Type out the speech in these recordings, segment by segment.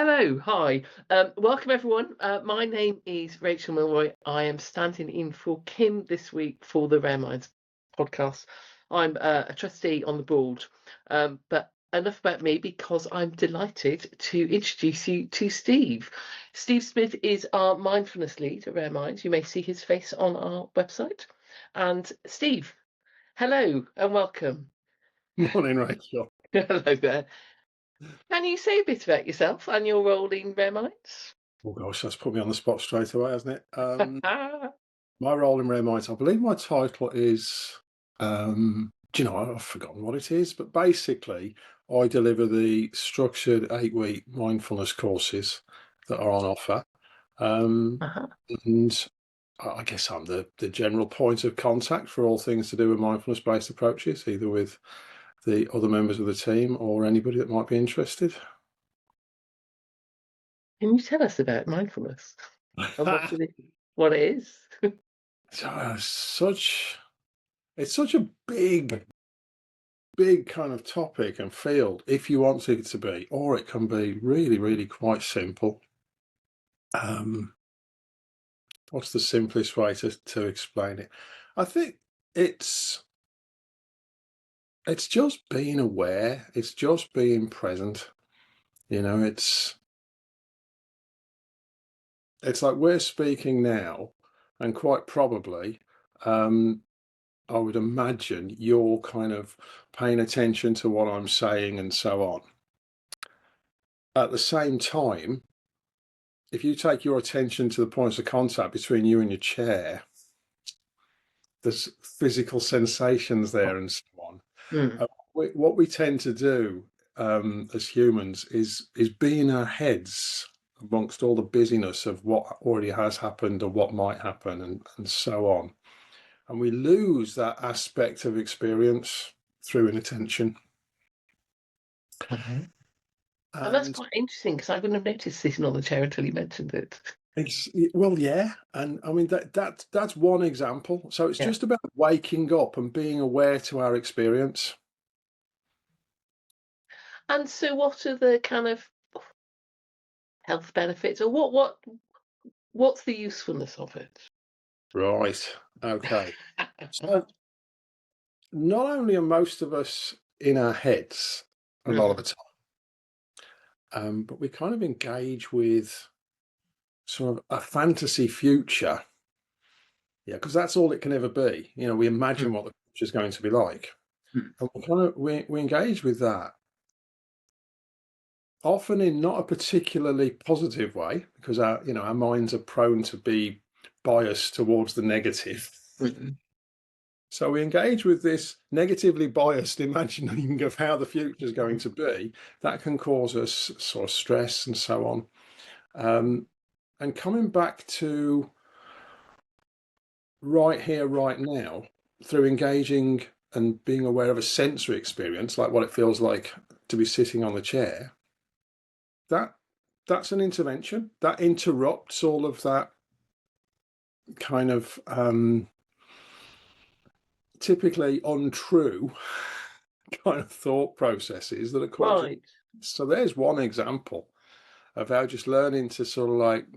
Hello, hi. Welcome everyone. My name is Rachel Milroy. I am standing in for Kim this week for the Rareminds podcast. I'm a trustee on the board, but enough about me because I'm delighted to introduce you to Steve. Steve Smith is our Mindfulness Lead at Rareminds. You may see his face on our website. And Steve, hello and welcome. Morning, Rachel. Hello there. Can you say a bit about yourself and your role in Rareminds? Oh gosh, that's put me on the spot straight away, hasn't it? My role in Rareminds, I believe my title is, do you know, I've forgotten what it is, but basically I deliver the structured 8-week mindfulness courses that are on offer. Uh-huh. And I guess I'm the general point of contact for all things to do with mindfulness-based approaches, either with the other members of the team or anybody that might be interested. Can you tell us about mindfulness and what it is? Such it's such a big kind of topic and field if you want it to be, or it can be really quite simple. What's the simplest way to explain it? I think it's it's just being aware, it's just being present. You know, it's like we're speaking now, and quite probably, I would imagine you're kind of paying attention to what I'm saying and so on. At the same time, if you take your attention to the points of contact between you and your chair, there's physical sensations there and so on. Mm. What we tend to do as humans is be in our heads amongst all the busyness of what already has happened or what might happen and so on. And we lose that aspect of experience through inattention. Okay. And that's And quite interesting because I wouldn't have noticed sitting on the chair until you mentioned it. well, yeah, and I mean that's one example. So it's Yeah. just about waking up and being aware to our experience. And so what are the kind of health benefits or what's the usefulness of it? Right. Okay. So not only are most of us in our heads a lot of Mhm. the time, but we kind of engage with sort of a fantasy future. Yeah, because that's all it can ever be. You know, we imagine Mm. what the future is going to be like, Mm. and we engage with that often in not a particularly positive way because our minds are prone to be biased towards the negative. Mm. So we engage with this negatively biased imagining of how the future is going Mm. to be. That can cause us sort of stress and so on. And coming back to right here, right now, through engaging and being aware of a sensory experience, like what it feels like to be sitting on the chair, that that's an intervention that interrupts all of that kind of typically untrue kind of thought processes that are causing. Right. So there's one example of how just learning to sort of like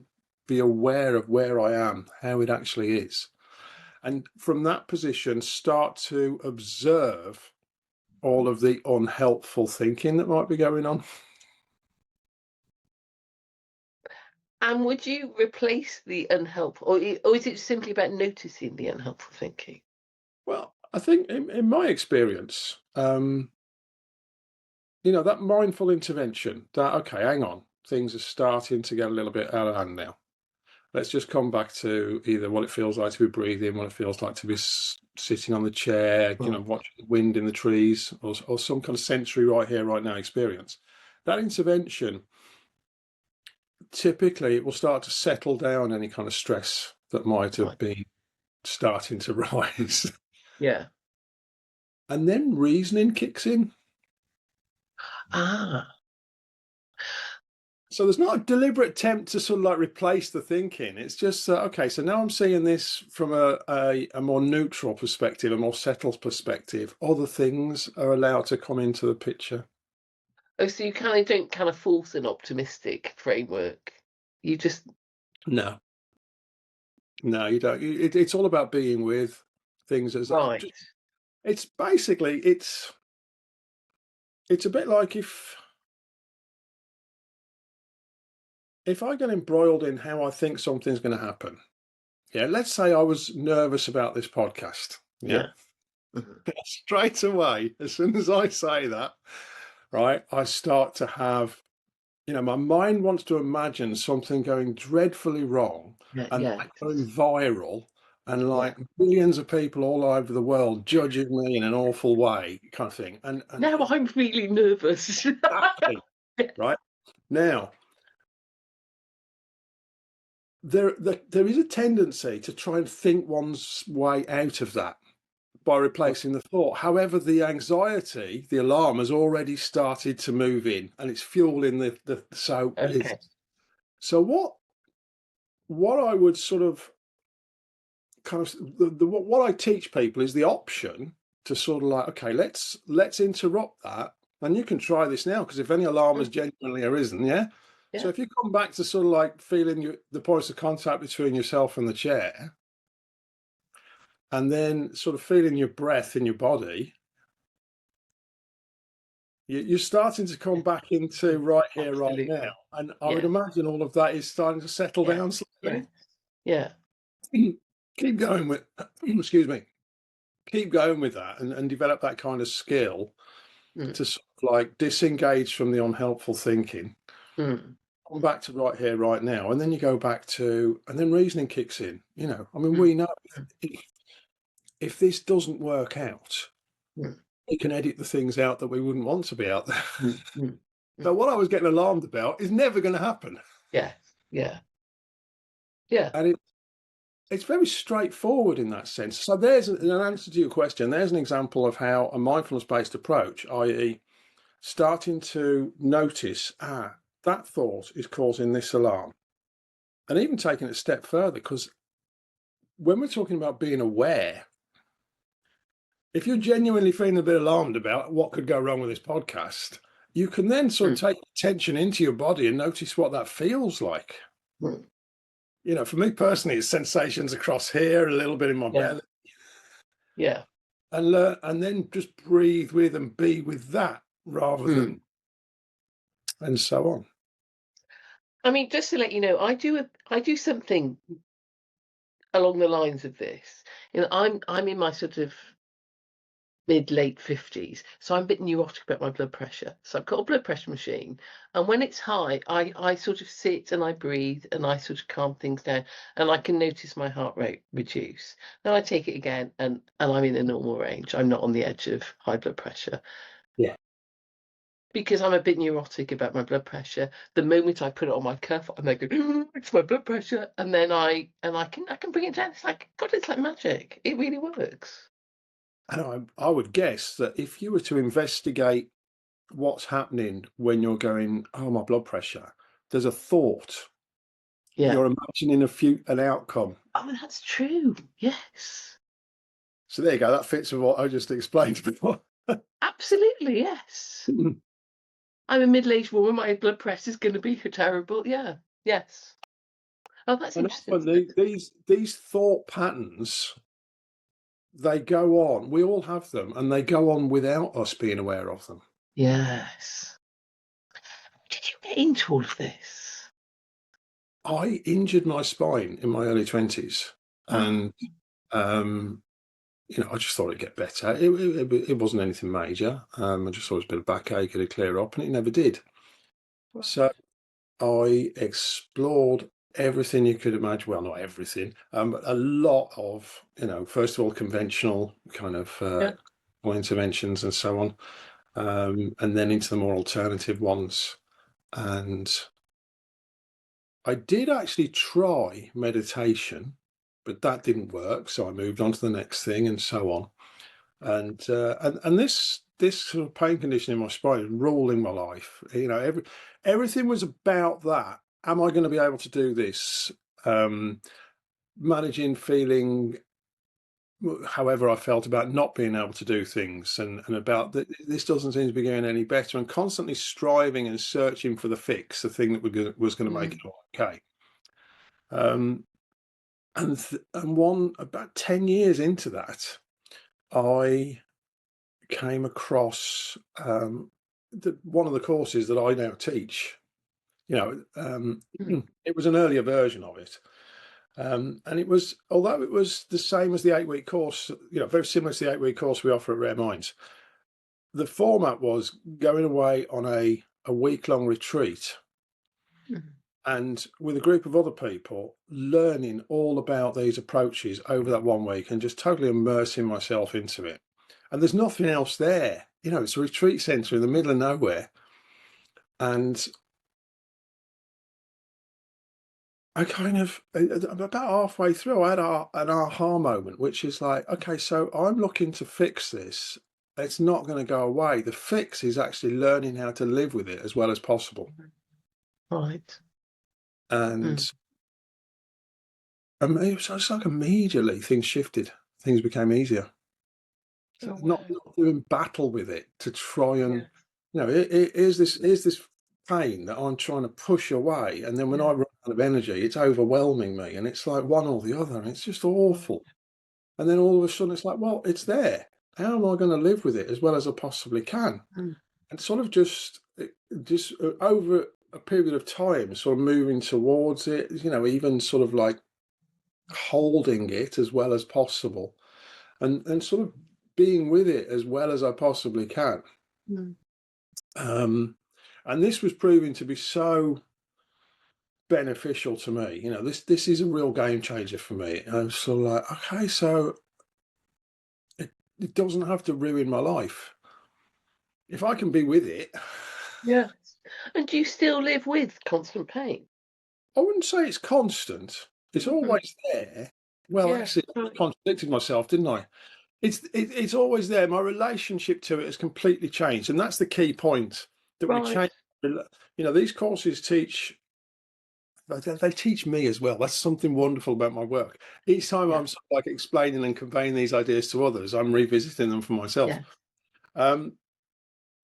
be aware of where I am, how it actually is. And from that position, start to observe all of the unhelpful thinking that might be going on. And would you replace the unhelpful or is it simply about noticing the unhelpful thinking? Well, I think in my experience, that mindful intervention, that, okay, hang on, things are starting to get a little bit out of hand now. Let's just come back to either what it feels like to be breathing, what it feels like to be sitting on the chair, Mm. watching the wind in the trees, or some kind of sensory right here, right now experience. That intervention, typically, it will start to settle down any kind of stress that might have Right. been starting to rise. Yeah. And then reasoning kicks in. Ah. So there's not a deliberate attempt to sort of like replace the thinking. It's just okay. So now I'm seeing this from a more neutral perspective, a more settled perspective. Other things are allowed to come into the picture. Oh, so you kind of don't kind of force an optimistic framework. You just No, no, you don't. It's all about being with things as right. it's basically it's a bit like if I get embroiled in how I think something's going to happen. Yeah, let's say I was nervous about this podcast. Yeah, Yeah. Mhm. straight away, as soon as I say that, right, I start to have, my mind wants to imagine something going dreadfully wrong Yeah. and Yeah. that going viral and Yeah. like millions of people all over the world judging me in an awful way, kind of thing. And Now I'm really nervous. exactly, right? Now, there is a tendency to try and think one's way out of that by replacing the thought. However, the anxiety, the alarm has already started to move in and it's fueling Okay. so what I would sort of kind of what I teach people is the option to sort of like, okay, let's interrupt that. And you can try this now because if any alarm has Mm, genuinely arisen, yeah. So yeah. if you come back to sort of like feeling the points of contact between yourself and the chair, and then sort of feeling your breath in your body, you're starting to come Yeah. back into Mm, right here, right now. absolutely. And I would Yeah. imagine all of that is starting to settle Yeah. down Right. slowly. Yeah. Keep going with, excuse me, keep going with that and develop that kind of skill Mm, to sort of like disengage from the unhelpful thinking, mm, come back to right here, right now. And then you go back to, and then reasoning kicks in. I mean, mm, we know mm, if this doesn't work out, mm, we can edit the things out that we wouldn't want to be out there. mm, mm, So mm. what I was getting alarmed about is never going to happen. Yeah. Yeah. Yeah. And it's very straightforward in that sense. So there's an answer to your question. There's an example of how a mindfulness-based approach, i.e., starting to notice, that thought is causing this alarm. And even taking it a step further, because when we're talking about being aware, if you're genuinely feeling a bit alarmed about what could go wrong with this podcast, you can then sort of Mm, take attention into your body and notice what that feels like. mm. For me personally, it's sensations across here, a little bit in my Yeah. belly, Yeah. and then just breathe with and be with that rather Mm. than and so on. I mean, just to let you know, I do something along the lines of this. I'm in my sort of mid late 50s, so I'm a bit neurotic about my blood pressure. So I've got a blood pressure machine, and when it's high, I sort of sit and I breathe and I sort of calm things down, and I can notice my heart rate reduce. Then I take it again, and I'm in a normal range. I'm not on the edge of high blood pressure. Yeah. Because I'm a bit neurotic about my blood pressure, the moment I put it on my cuff, I'm like, it's my blood pressure, and then I can bring it down. It's like God, it's like magic. It really works. And I would guess that if you were to investigate what's happening when you're going, oh, my blood pressure, there's a thought. Yeah. You're imagining an outcome. Oh, that's true. Yes. So there you go. That fits with what I just explained before. Absolutely, yes. I'm a middle-aged woman. My blood pressure is going to be terrible. Yeah. Yes. Oh, that's And interesting. often these thought patterns, they go on. We all have them, and they go on without us being aware of them. Yes. Did you get into all of this? I injured my spine in my early 20s, Oh, and um, I just thought it'd get better. It wasn't anything major. I just thought it was a bit of backache, it'd clear up, and it never did. So right. I explored everything you could imagine. Well, not everything, but a lot of, first of all, conventional kind of Yeah. interventions and so on, and then into the more alternative ones. And I did actually try meditation, but that didn't work. So I moved on to the next thing and so on. And this sort of pain condition in my spine is ruling my life. Everything was about that. Am I going to be able to do this? Managing feeling however I felt about not being able to do things, and about that this doesn't seem to be getting any better, and constantly striving and searching for the fix, the thing that was going to make it Mm. all okay. Um, and one about 10 years into that, I came across one of the courses that I now teach. Mm. It was an earlier version of it. And it was, although it was the same as the 8-week course, very similar to the 8-week course we offer at Rareminds, the format was going away on a week-long retreat Mm. and with a group of other people, learning all about these approaches over that 1 week and just totally immersing myself into it. And there's nothing else there. It's a retreat centre in the middle of nowhere. And I kind of, about halfway through, I had an aha moment, which is like, okay, so I'm looking to fix this. It's not going to go away. The fix is actually learning how to live with it as well as possible. Right. Mm. And it's like immediately things shifted. Things became easier. So Oh, not wow. doing battle with it to try Yeah. and, here's this pain that I'm trying to push away. And then when I Yeah. run out of energy, it's overwhelming me. And it's like one or the other. And it's just Right. awful. And then all of a sudden it's like, well, it's there. How am I going to live with it as well as I possibly can? Mm. And sort of just over a period of time, sort of moving towards it, even sort of like holding it as well as possible, and sort of being with it as well as I possibly can. Mm. Um, and this was proving to be so beneficial to me. This is a real game changer for me. And I was sort of like, okay, so it doesn't have to ruin my life. If I can be with it, Yeah. And do you still live with constant pain? I wouldn't say it's constant. It's Mhm. always there. Well, Yeah. actually, I Right. contradicted myself, didn't I? It's always there. My relationship to it has completely changed, and that's the key point that we Right. change. These courses teach. They teach me as well. That's something wonderful about my work. Each time Yeah. I'm sort of like explaining and conveying these ideas to others, I'm revisiting them for myself. Yeah. Um,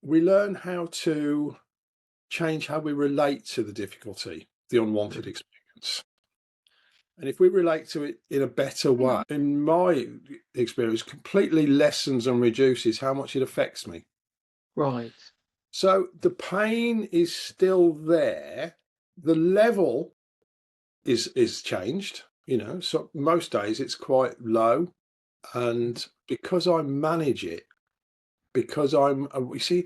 we learn how to change how we relate to the difficulty, the unwanted Mm. experience. And if we relate to it in a better way, Mm. in my experience, completely lessens and reduces how much it affects me. Right. So the pain is still there. The level is changed, So most days it's quite low. And because I manage it, because we see,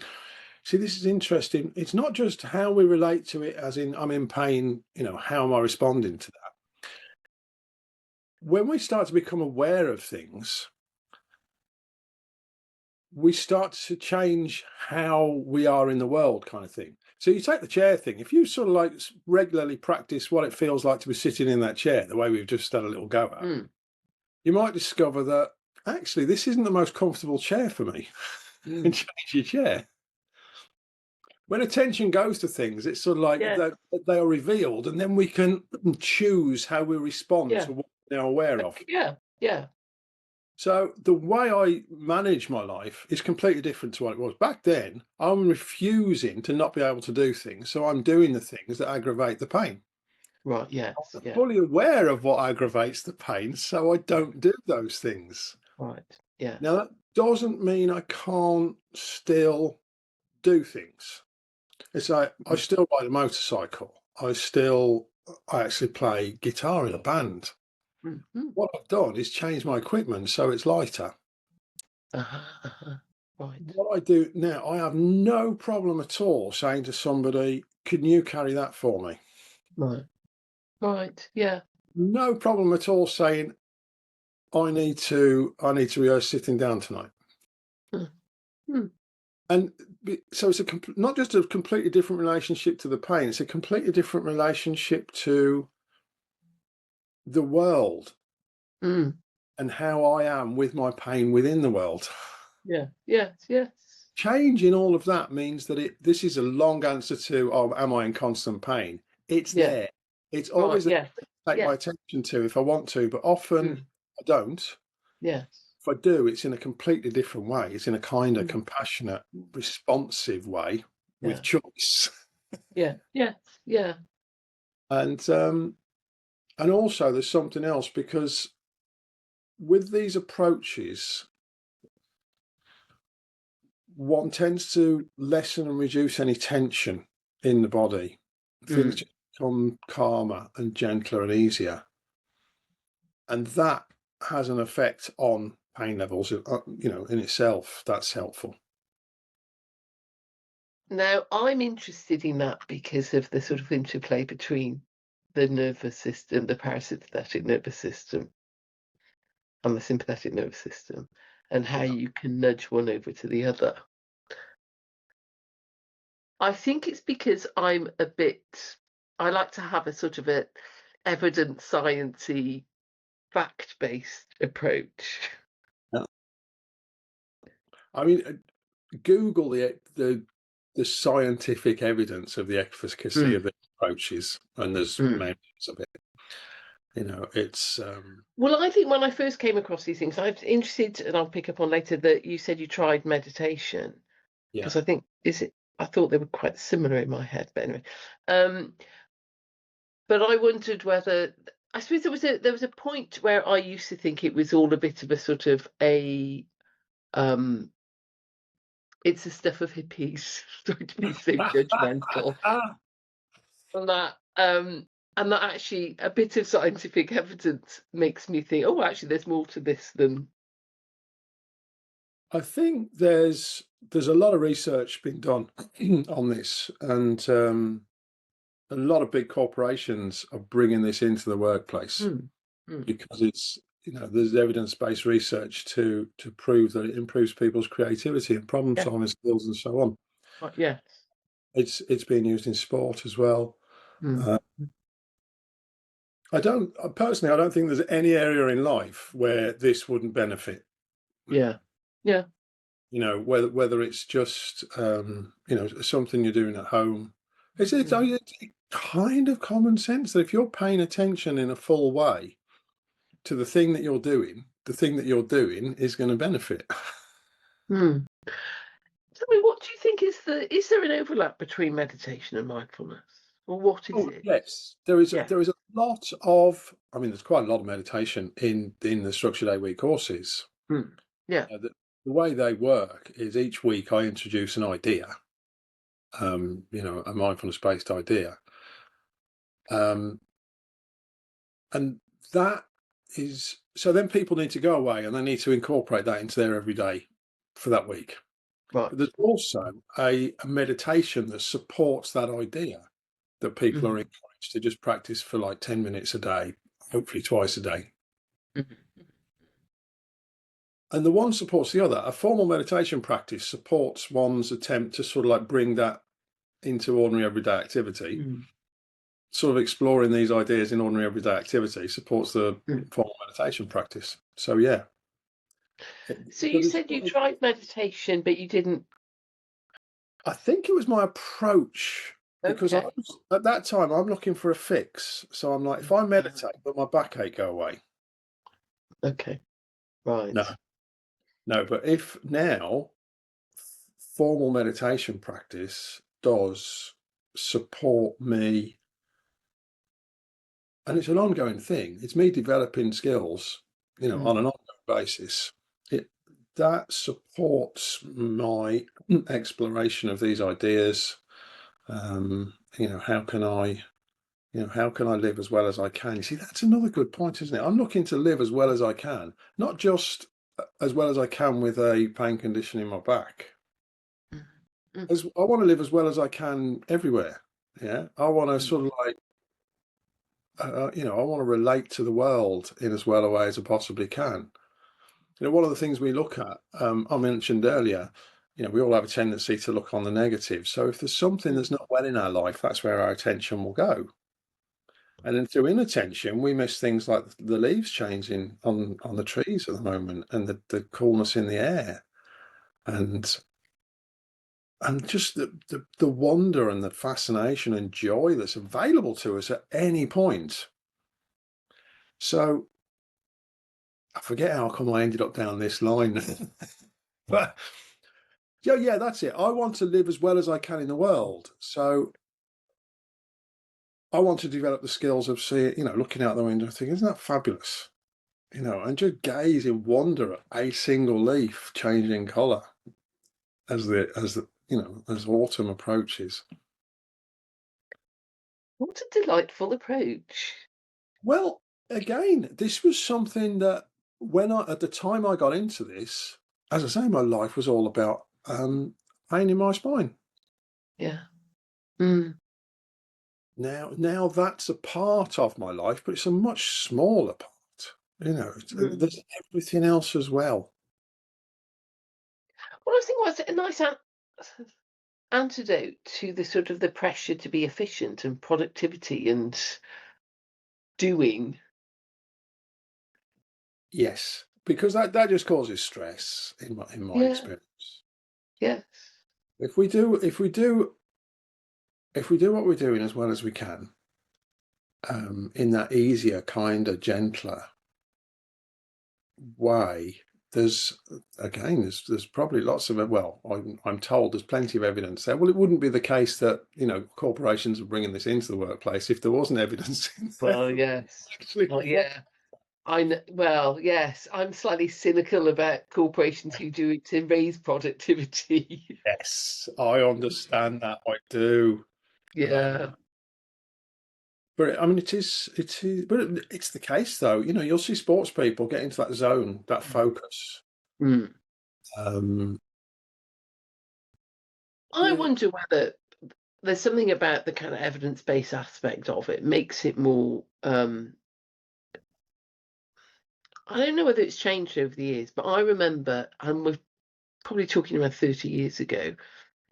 this is interesting. It's not just how we relate to it, as in I'm in pain, how am I responding to that? When we start to become aware of things, we start to change how we are in the world, kind of thing. So you take the chair thing. If you sort of like regularly practice what it feels like to be sitting in that chair, the way we've just had a little go at, Mm. you might discover that actually this isn't the most comfortable chair for me, and Mm. change your chair. When attention goes to things, it's sort of like Yeah. they are revealed, and then we can choose how we respond Yeah. to what we're now aware of. Yeah. Yeah. So the way I manage my life is completely different to what it was. Back then, I'm refusing to not be able to do things, so I'm doing the things that aggravate the pain. Right. Yes. I'm Yeah. fully aware of what aggravates the pain, so I don't do those things. Right. Yeah. Now, that doesn't mean I can't still do things. It's like I Mm. still ride a motorcycle. I actually play guitar in a band. Mm. Mm. What I've done is change my equipment so it's lighter. Uh-huh. Uh-huh. Right. What I do now, I have no problem at all saying to somebody, "Can you carry that for me?" Right. Right. Yeah. No problem at all saying, I need to rehearse sitting down tonight." Mm. Mm. And so it's not just a completely different relationship to the pain, it's a completely different relationship to the world Mm. and how I am with my pain within the world. Yeah. Yes. Yes. Changing all of that means that this is a long answer to, oh, am I in constant pain? It's Yeah. there. It's Right. always there Yeah. to take Yeah. my attention to if I want to, but often Mm. I don't. Yes. If I do, it's in a completely different way. It's in a kind of Mm. compassionate, responsive way with Yeah. choice. Yeah. Yes. Yeah. And also there's something else, because with these approaches, one tends to lessen and reduce any tension in the body. Things Mm. just become calmer and gentler and easier. And that has an effect on pain levels, in itself. That's helpful. Now, I'm interested in that because of the sort of interplay between the nervous system, the parasympathetic nervous system, and the sympathetic nervous system, and how Yeah. you can nudge one over to the other. I think it's because I like to have a sort of a evidence sciencey, fact-based approach. Yeah. I mean, Google the scientific evidence of the efficacy Mm, of the approaches, and there's mm. mountains of it. It's Well, I think when I first came across these things, I was interested, and I'll pick up on later, that you said you tried meditation. yeah. Because I think I thought they were quite similar in my head, but anyway. Um, but I wondered whether I suppose there was a point where I used to think it was all a bit of a sort of a um it's the stuff of hippies, sorry to be so judgmental. And that actually a bit of scientific evidence makes me think, oh, actually there's more to this than I think there's a lot of research been done on this, and a lot of big corporations are bringing this into the workplace, mm, mm, because there's evidence-based research to prove that it improves people's creativity and problem yeah, solving skills and so on. yes. It's being used in sport as well. Mm, Uh, I don't personally, I don't think there's any area in life where this wouldn't benefit. yeah. Yeah. Whether it's just something you're doing at home. Mm, It's kind of common sense that if you're paying attention in a full way to the thing that you're doing, the thing that you're doing is going to benefit. mm. Tell me, what do you think is there an overlap between meditation and mindfulness? Or what is Oh it? yes, there is Yeah. there is a lot of. I mean, there's quite a lot of meditation in the structured 8-week courses. Mm. Yeah. The way they work is each week I introduce an idea, a mindfulness based idea, um, and that is so. Then people need to go away and they need to incorporate that into their everyday for that week. But Right. there's also a meditation that supports that idea, that people are Mhm. encouraged to just practice for like 10 minutes a day, hopefully twice a day. Mhm. And the one supports the other. A formal meditation practice supports one's attempt to sort of like bring that into ordinary everyday activity. Mm. Sort of exploring these ideas in ordinary everyday activity supports the Mm. formal meditation practice. So yeah, So you but said you tried meditation, but you didn't. I think it was my approach, because I Okay. was, at that time I'm looking for a fix. So I'm like, if I meditate, but my backache go away. Okay. Right. No, no. But if now formal meditation practice does support me, and it's an ongoing thing. It's me developing skills, Mm. on an ongoing basis. It that supports my exploration of these ideas. How can I live as well as I can? You see, that's another good point, isn't it? I'm looking to live as well as I can, not just as well as I can with a pain condition in my back. Mm. Mm. As I want to live as well as I can everywhere. Yeah, I want to Mm. sort of like, I want to relate to the world in as well a way as I possibly can. One of the things we look at, I mentioned earlier, we all have a tendency to look on the negative. So if there's something Mm. that's not well in our life, that's where our attention will go. And then through inattention, we miss things like the leaves changing on the trees at the moment, and the coolness in the air, and just the wonder and the fascination and joy that's available to us at any point. So I forget how come I ended up down this line. But yeah, that's it. I want to live as well as I can in the world. So I want to develop the skills of seeing, looking out the window and thinking, isn't that fabulous? And just gaze in wonder at a single leaf changing colour as autumn approaches. What a delightful approach. Well, again, this was something that at the time I got into this, as I say, my life was all about pain in my spine. Yeah. Mm. Now that's a part of my life, but it's a much smaller part. Mm. There's everything else as well. Well, I think was a nice antidote to the sort of the pressure to be efficient and productivity and doing. Yes, because that just causes stress in my Yeah. experience. Yes. If we do what we're doing as well as we can, in that easier, kinder, gentler way, there's probably lots of it. Well, I'm told there's plenty of evidence there. Well, it wouldn't be the case that corporations are bringing this into the workplace if there wasn't evidence in there. Well, yes. Actually, Well, yeah. Well, yes, I'm slightly cynical about corporations who do it to raise productivity. yes, I understand that. I do. Yeah. But I mean, it is, but it's the case though. You'll see sports people get into that zone, that focus. Mm. Um, I wonder whether there's something about the kind of evidence-based aspect of it makes it more. I don't know whether it's changed over the years, but I remember, and we're probably talking about 30 years ago,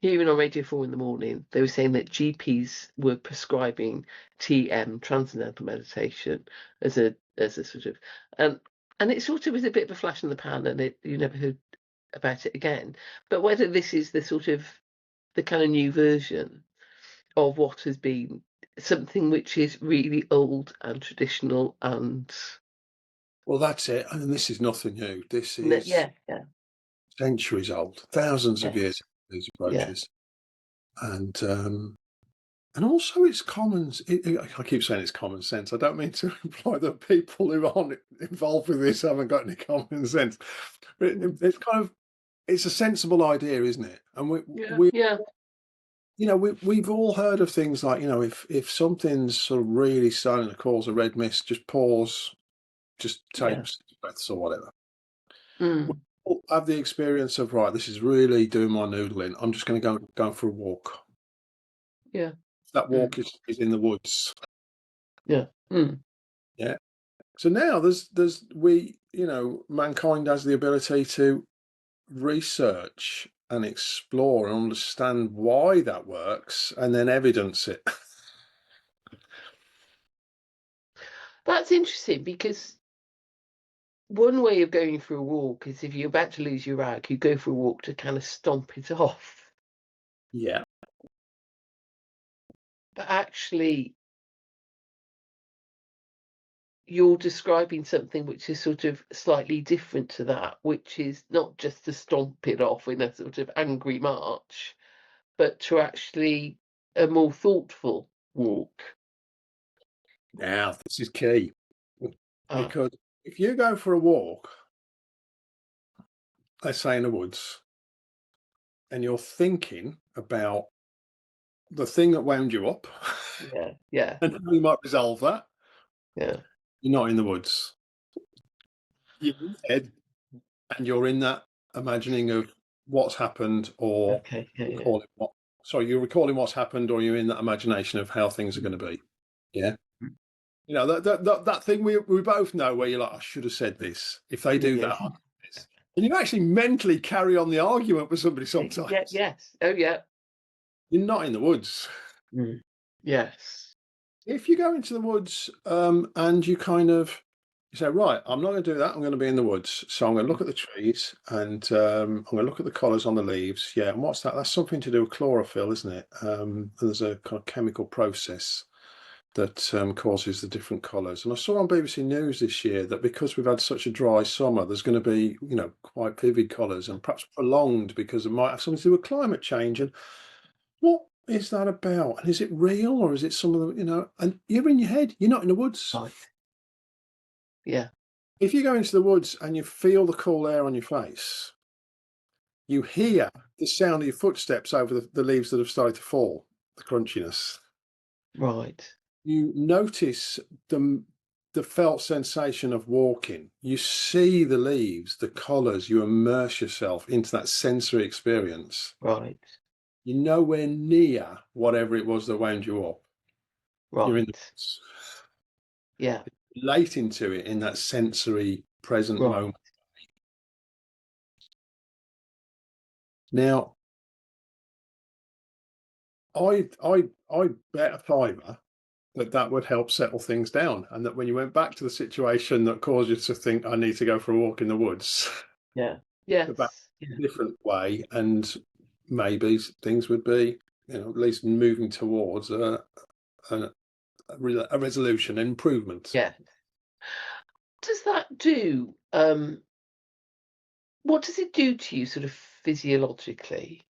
hearing on Radio 4 in the morning, they were saying that GPs were prescribing TM, transcendental meditation, as a sort of, and it sort of was a bit of a flash in the pan, and you never heard about it again. But whether this is the kind of new version of what has been something which is really old and traditional and well, that's it. I mean, this is nothing new. This is yeah, yeah, centuries old, thousands of years, yes, these yeah, approaches. And also it's common. I keep saying it's common sense. I don't mean to imply that people who aren't involved with this haven't got any common sense. But mm, it's a sensible idea, isn't it? And yeah, yeah, we've all heard of things like, if something's sort of really starting to cause a red mist, just pause, just take yeah, 6 breaths or whatever. We mm, all have the experience of, right, this is really doing my noodling. I'm just going to go for a walk. yeah, That mm, walk is in the woods. yeah, mm. Yeah. So now mankind has the ability to research and explore and understand why that works and then evidence it. That's interesting because one way of going for a walk is if you're about to lose your rag, you go for a walk to kind of stomp it off. Yeah. But actually, you're describing something which is sort of slightly different to that, which is not just to stomp it off in a sort of angry march, but to actually a more thoughtful walk. Now, this is key Ah, because if you go for a walk, let's say in the woods, and you're thinking about the thing that wound you up yeah, yeah, and how you might resolve that, yeah. you're not in the woods. You're in bed and you're in that imagining of what's happened or Okay, yeah, yeah. recalling you're recalling what's happened or you're in that imagination of how things are going to be. Yeah. Mm. That thing we both know where you're like, I should have said this. If they Yeah, do yeah, that, I'll do this. And you actually mentally carry on the argument with somebody yeah, sometimes. yes. Oh, yeah. You're not in the woods. Mm. Yes. If you go into the woods and you say, right, I'm not going to do that. I'm going to be in the woods. So I'm going to look at the trees and I'm going to look at the colours on the leaves. Yeah. And what's that? That's something to do with chlorophyll, isn't it? And there's a kind of chemical process that causes the different colours. And I saw on BBC News this year that because we've had such a dry summer, there's going to be, quite vivid colours and perhaps prolonged because it might have something to do with climate change. And what is that about? And is it real, or is it some of the, and you're in your head, you're not in the woods. Right. Yeah. If you go into the woods and you feel the cool air on your face, you hear the sound of your footsteps over the leaves that have started to fall, the crunchiness. Right. You notice the felt sensation of walking. You see the leaves, the colours, you immerse yourself into that sensory experience. Right. You're nowhere near whatever it was that wound you up. You're in the Right. woods. Yeah. Relating to it in that sensory present Right. moment. Now, I bet a fiver that would help settle things down, and that when you went back to the situation that caused you to think, I need to go for a walk in the woods, Yeah. go back Yes. a Yeah. different way, and maybe things would be, at least moving towards a resolution, an improvement. Yeah. What does that do? What does it do to you sort of physiologically?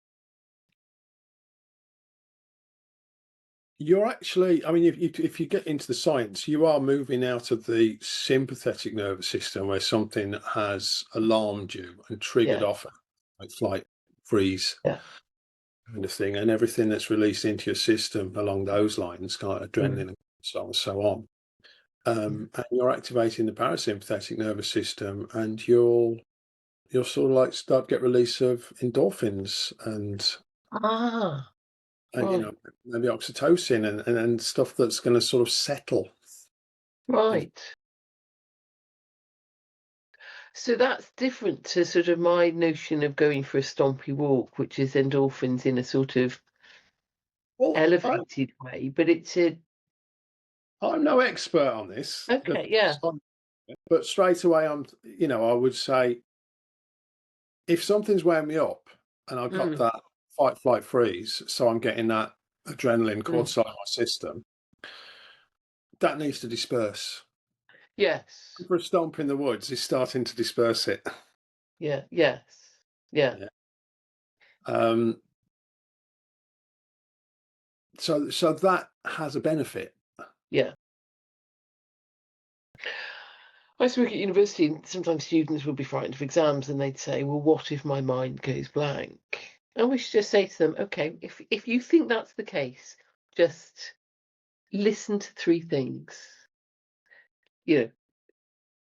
You're actually, I mean, if you get into the science, you are moving out of the sympathetic nervous system where something has alarmed you and triggered Yeah. off like flight, freeze Yeah. kind of thing, and everything that's released into your system along those lines, kind of Mm. adrenaline and so on and so on. And you're activating the parasympathetic nervous system, and you'll sort of like start to get release of endorphins and Ah, right. maybe oxytocin and stuff that's going to sort of settle. Right. So that's different to sort of my notion of going for a stompy walk, which is endorphins in a sort of Well, elevated way, but it's a I'm no expert on this, okay, yeah. but straight away I would say if something's wearing me up and I've got Mm, that fight, flight, freeze, so I'm getting that adrenaline mm. cortisol in my system, that needs to disperse. Yes. For a stomp in the woods is starting to disperse it. Yeah, yes. Yeah, Yeah. Um, so that has a benefit. yeah. I used to work at university and sometimes students would be frightened of exams and they'd say, well, what if my mind goes blank? And we should just say to them, okay, if you think that's the case, just listen to three things. You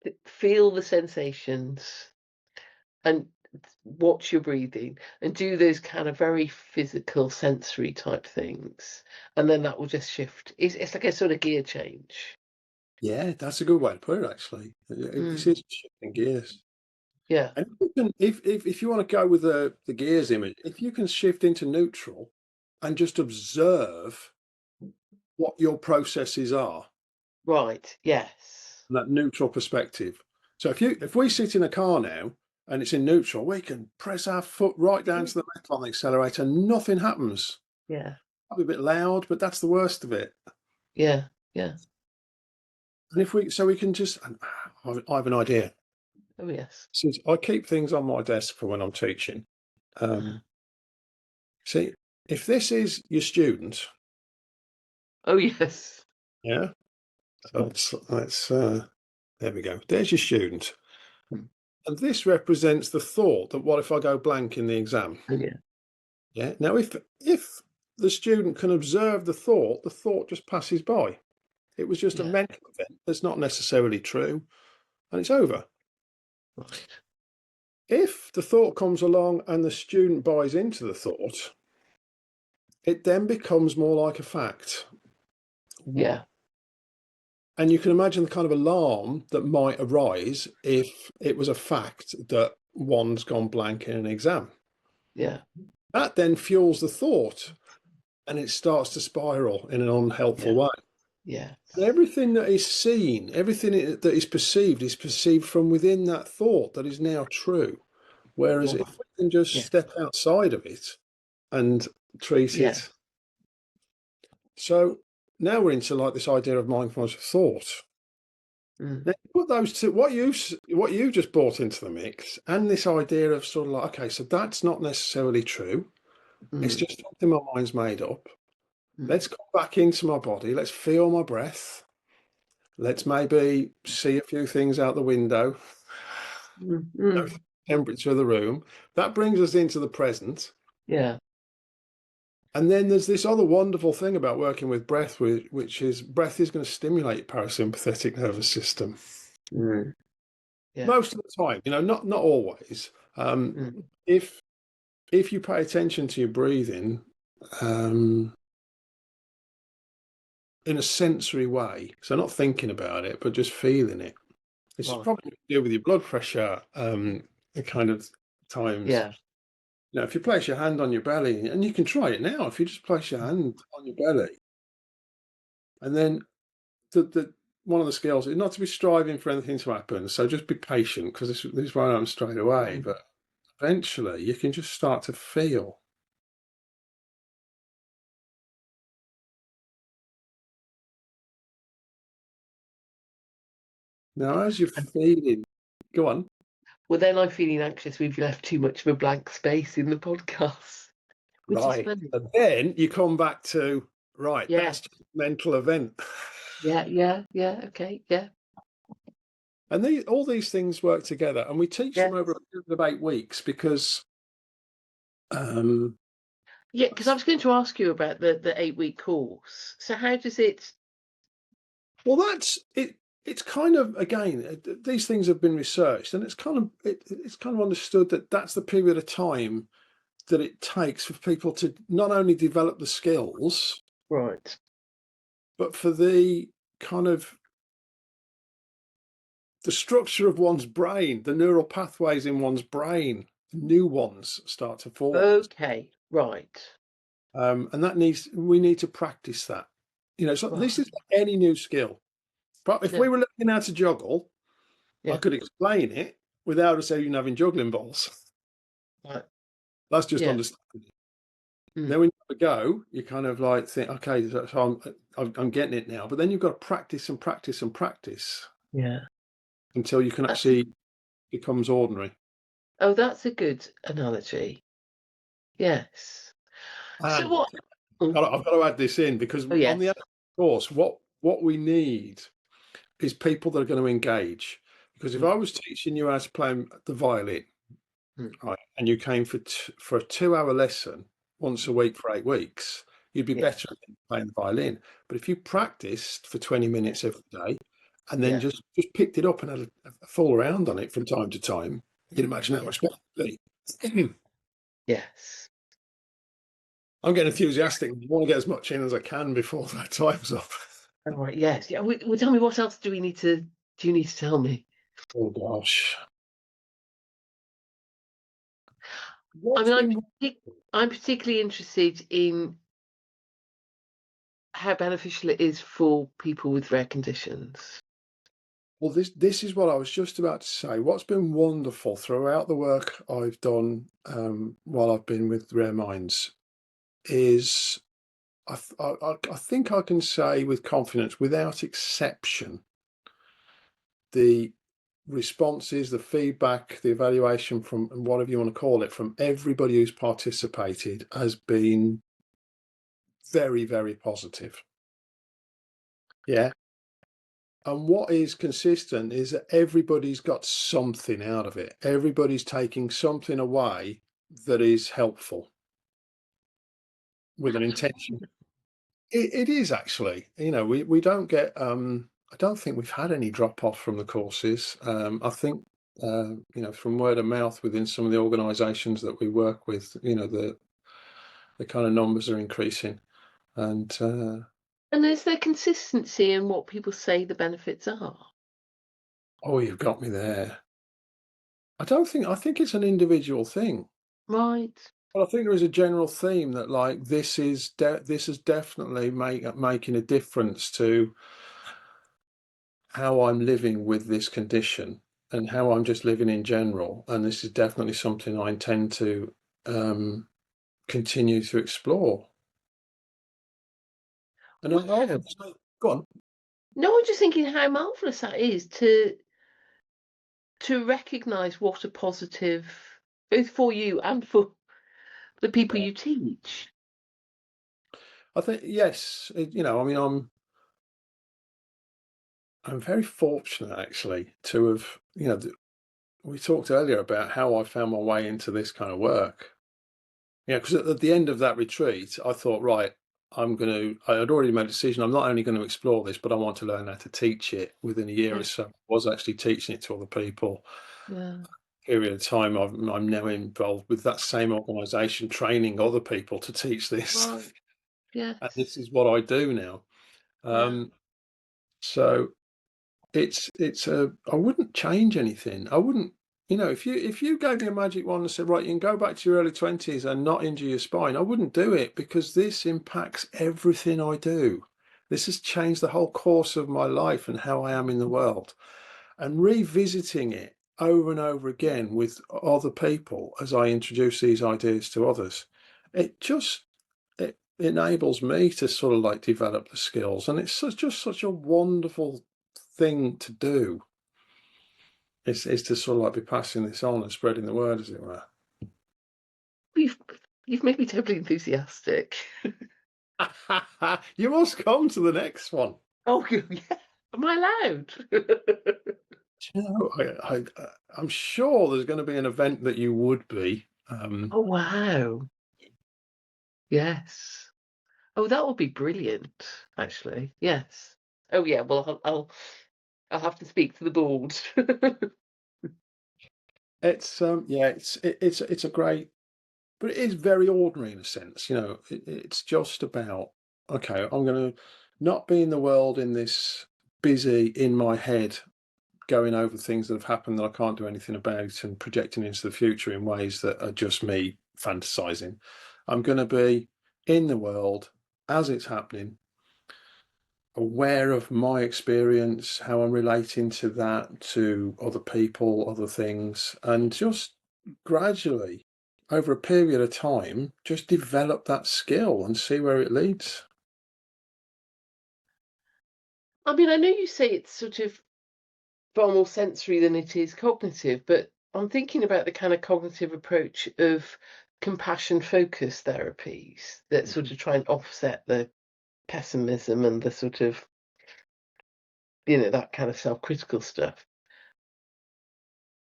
know, feel the sensations and watch your breathing and do those kind of very physical sensory type things. And then that will just shift. It's like a sort of gear change. Yeah, that's a good way to put it, actually. This Mm, is shifting gears. yeah, And if you want to go with the gears image, if you can shift into neutral and just observe what your processes are, right, yes. that neutral perspective. So if we sit in a car now and it's in neutral, we can press our foot right down to the metal on the accelerator, nothing happens. Yeah, Probably a bit loud, but that's the worst of it. yeah, yeah. And we can just, I have an idea. Oh, yes. Since I keep things on my desk for when I'm teaching. Uh, See, if this is your student, oh, yes. yeah, there we go. There's your student. Mm, And this represents the thought that what if I go blank in the exam? oh, yeah, Yeah. Now, if the student can observe the thought just passes by. It was just a yeah, mental event that's not necessarily true, and it's over. right. If the thought comes along and the student buys into the thought, it then becomes more like a fact. Yeah, And you can imagine the kind of alarm that might arise if it was a fact that one's gone blank in an exam. yeah, That then fuels the thought and it starts to spiral in an unhelpful yeah, way. yes. Everything that is seen, everything that is perceived from within that thought that is now true. Whereas Right. if we can just Yeah, step outside of it and treat yeah, it. So now we're into like this idea of mindfulness of thought. Mm. Now, put those two, what you just brought into the mix, and this idea of sort of like, okay, so that's not necessarily true. It's Mm. just something my mind's made up. Mm. Let's go back into my body. Let's feel my breath. Let's maybe see a few things out the window. Mm. Mm. Temperature of the room. That brings us into the present. Yeah. And then there's this other wonderful thing about working with breath, which is breath is going to stimulate your parasympathetic nervous system. Mm. Yeah. Most of the time, not always. Mm. If you pay attention to your breathing in a sensory way, so not thinking about it, but just feeling it, it's Right. probably to do with your blood pressure, the kind of times. Yeah. If you place your hand on your belly, and you can try it now, if you just place your hand on your belly, and then the one of the skills is not to be striving for anything to happen. So just be patient, because this won't happen straight away. Mm. But eventually, you can just start to feel. Now, as you're And feeling, go on. well, then I'm feeling anxious. We've left too much of a blank space in the podcast, which is Right. funny. And then you come back to, right, Yeah. that's just a mental event. Yeah. Yeah. Yeah. Okay. Yeah. And all these things work together. And we teach Yeah. them over a period of 8 weeks because, um, Yeah. Because I was going to ask you about the 8-week course. So how does it? well, that's it. It's kind of, again, these things have been researched, and it's kind of understood that that's the period of time that it takes for people to not only develop the skills, Right. but for the kind of the structure of one's brain, the neural pathways in one's brain, new ones start to form. Okay. Right. And we need to practice that. So this Right. is like any new skill. But if Yeah. we were looking how to juggle, I Yeah. could explain it without us even having juggling balls. Right. That's just Yeah. understanding. Mm. Then when you have a go, you kind of like think, okay, so I'm getting it now. But then you've got to practice and practice and practice Yeah. until you can That's a, actually becomes ordinary. oh, that's a good analogy. Yes. So And what? Mm. I've got to add this in, because Oh, on the yes. other course, what we need is people that are going to engage. Because if Mm. I was teaching you how to play the violin, Mm. right, and you came for a 2-hour lesson once a week for 8 weeks, you'd be Yeah. better at playing the violin. But if you practiced for 20 Yeah. minutes every day, and then Yeah. just picked it up and had a fool around on it from time to time, you can imagine how Yeah. much better it'd be. Yes. I'm getting Yeah. enthusiastic. I want to get as much in as I can before that time's up. All right. Yes. Yeah. Well, tell me, what else do we need to? Do you need to tell me? Oh gosh. I What's mean, been I'm particularly interested in how beneficial it is for people with rare conditions. well, this is what I was just about to say. What's been wonderful throughout the work I've done while I've been with Rareminds is I think I can say with confidence, without exception, the responses, the feedback, the evaluation from, and whatever you want to call it, from everybody who's participated has been very, very positive. Yeah. And what is consistent is that everybody's got something out of it. Everybody's taking something away that is helpful with an intention. It is actually, we don't get, I don't think we've had any drop off from the courses. I think, from word of mouth within some of the organisations that we work with, the kind of numbers are increasing. And, And is there consistency in what people say the benefits are? oh, you've got me there. I think it's an individual thing. Right. Well, I think there is a general theme that, like, this is definitely making a difference to how I'm living with this condition and how I'm just living in general. And this is definitely something I intend to continue to explore. And I Wow. often say, go on. No, I'm just thinking how marvelous that is to recognise what a positive, both for you and for the people Yeah. you teach. I think, yes, I mean, I'm very fortunate actually to have, we talked earlier about how I found my way into this kind of work. Yeah, because at the end of that retreat, I thought, right, I had already made a decision. I'm not only going to explore this, but I want to learn how to teach it. Within a year or Yeah, so, I was actually teaching it to other people. yeah. Period of time, I'm now involved with that same organisation, training other people to teach this. Right. And Yes. this is what I do now. Yeah. So I wouldn't change anything. I wouldn't, if you gave me a magic wand and said, right, you can go back to your early 20s and not injure your spine, I wouldn't do it, because this impacts everything I do. This has changed the whole course of my life and how I am in the world. And revisiting it over and over again with other people as I introduce these ideas to others, it enables me to sort of like develop the skills, and it's just such a wonderful thing to do. Is to sort of like be passing this on and spreading the word, as it were. You've you've made me totally enthusiastic. You must come to the next one. Oh, yeah. Am I allowed? You know, I'm sure there's going to be an event that you would be. Oh, wow. Yes. Oh, that would be brilliant, actually. Yes. Oh, yeah. Well, I'll have to speak to the board. It's yeah, it's a great, but it is very ordinary in a sense. It's just about, okay, I'm going to not be in the world in this busy in my head, going over things that have happened that I can't do anything about and projecting into the future in ways that are just me fantasizing. I'm going to be in the world as it's happening, aware of my experience, how I'm relating to that, to other people, other things, and just gradually, over a period of time, just develop that skill and see where it leads. I mean, I know you say it's sort of far more sensory than it is cognitive, but I'm thinking about the kind of cognitive approach of compassion focused therapies that sort of try and offset the pessimism and the sort of, that kind of self-critical stuff.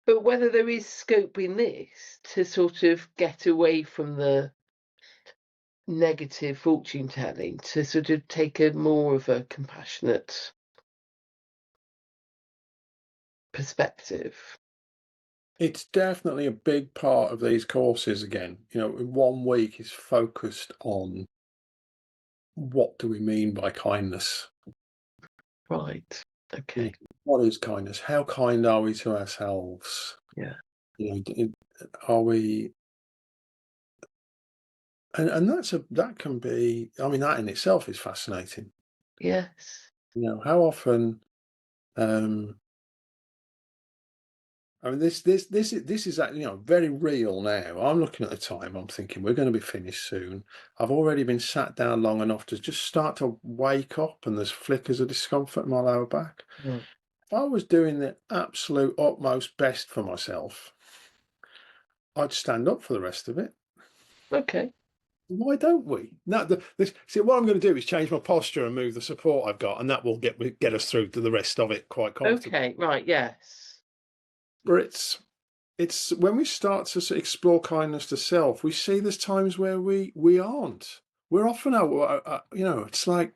But whether there is scope in this to sort of get away from the negative fortune telling, to sort of take a more of a compassionate perspective. It's definitely a big part of these courses again. In 1 week is focused on what do we mean by kindness? Right. You know, Okay. what is kindness? How kind are we to ourselves? Yeah. Are we, and that can be, I mean, that in itself is fascinating. Yes. How often, um, I mean, this is very real now. I'm looking at the time. I'm thinking we're going to be finished soon. I've already been sat down long enough to just start to wake up, and there's flickers of discomfort in my lower back. Mm. If I was doing the absolute utmost best for myself, I'd stand up for the rest of it. Okay. Why don't we? Now, see, what I'm going to do is change my posture and move the support I've got, and that will get us through to the rest of it quite comfortably. Okay. Right. Yes. But it's when we start to explore kindness to self, we see there's times where we aren't. We're often out. It's like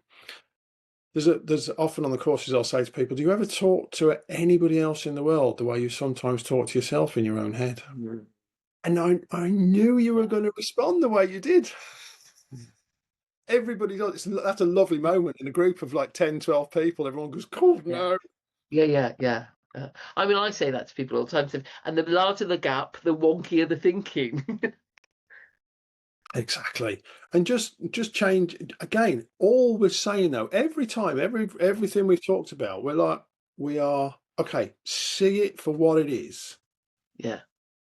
there's often on the courses I'll say to people, do you ever talk to anybody else in the world the way you sometimes talk to yourself in your own head? Mm. And I knew you were going to respond the way you did. Everybody does. That's a lovely moment in a group of like 10, 12 people. Everyone goes, cool, Yeah. no. Yeah. Yeah. Yeah. I mean, I say that to people all the time. And the larger the gap, the wonkier the thinking. Exactly. And just change again. All we're saying though, every time, everything we've talked about, we are okay, see it for what it is Yeah.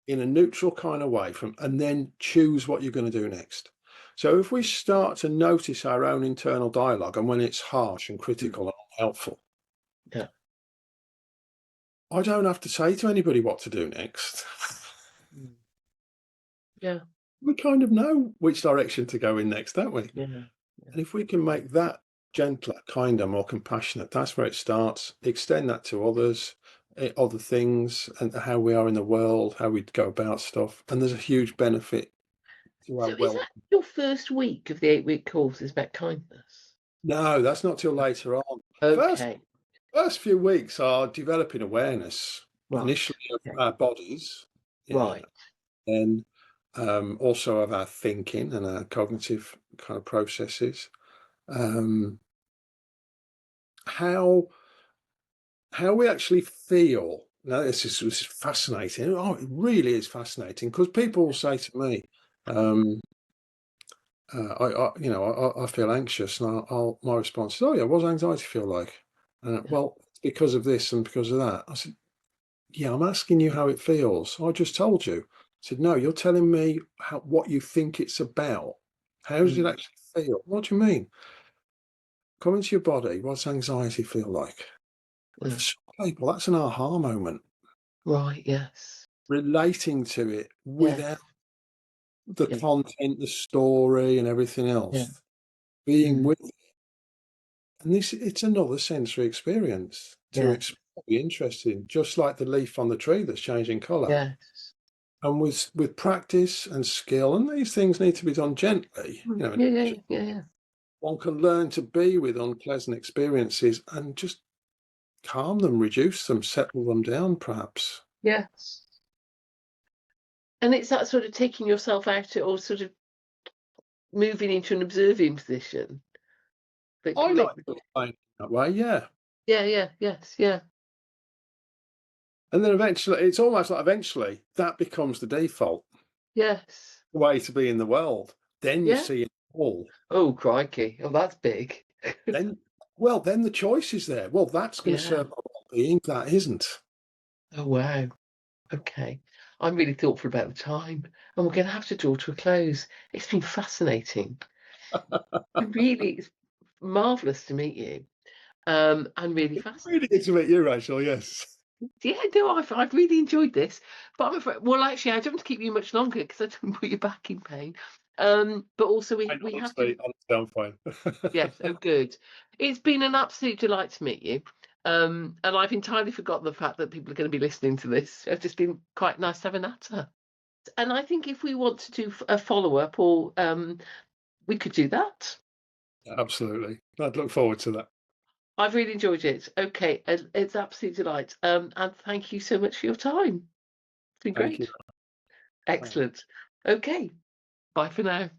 in a neutral kind of way and then choose what you're going to do next. So if we start to notice our own internal dialogue and when it's harsh and Mm. critical and unhelpful, Yeah. I don't have to say to anybody what to do next. Mm. Yeah. We kind of know which direction to go in next, don't we? Yeah. And if we can make that gentler, kinder, more compassionate, that's where it starts. Extend that to others, other things, and how we are in the world, how we go about stuff. And there's a huge benefit to our So is well. that your first week of the 8-week course is about kindness? No, that's not till later on. First, Okay. first few weeks are developing awareness Right. initially of Okay. our bodies, yeah, Right. and also of our thinking and our cognitive kind of processes. Um, how we actually feel. Now, this is fascinating. Oh, it really is fascinating because people will say to me, I feel anxious, and my response is, "Oh yeah, what does anxiety feel like?" Yeah. Well, it's because of this and because of that. I said, "Yeah, I'm asking you how it feels. I just told you." I said, "No, you're telling me what you think it's about. How does it Mm. actually feel? What do you mean? Come into your body. What's anxiety feel like?" And Yeah. for some people, that's an aha moment. Right. Yes. Relating to it Yes. without the Yeah. content, the story, and everything Yeah. else. Being Mm. with it. And it's another sensory experience to Yeah. be interesting, just like the leaf on the tree that's changing colour. Yes. And with practice and skill, and these things need to be done gently, Mm. Yeah. Yeah. Yeah. Yeah. one can learn to be with unpleasant experiences and just calm them, reduce them, settle them down, perhaps. Yes. And it's that sort of taking yourself out or sort of moving into an observing position that I can make like the to explain it that way, yeah. yeah, yeah, yes, yeah, And then eventually, it's almost like eventually that becomes the default yes, way to be in the world. Then you yeah. see it all. Oh, crikey. Oh, that's big. Then, well, then the choice is there. Well, that's going to Yeah. serve my well-being. That isn't. Oh, wow. Okay. I'm really thoughtful about the time, and we're going to have to draw to a close. It's been fascinating. It really is marvelous to meet you, and really Really good fascinating. to meet you, Rachel. Yes. Yeah, no, I've really enjoyed this. But I'm afraid, well, actually, I don't want to keep you much longer because I don't want to put your back in pain. But also, And we have to. honestly, I'm fine. Yes, oh, good. It's been an absolute delight to meet you. And I've entirely forgotten the fact that people are going to be listening to this. It's just been quite nice to have a natter. And I think if we want to do a follow up, or we could do that. Absolutely. I'd look forward to that. I've really enjoyed it. Okay, it's absolute delight. And thank you so much for your time. It's been Thank you. great. Excellent. Okay, bye for now.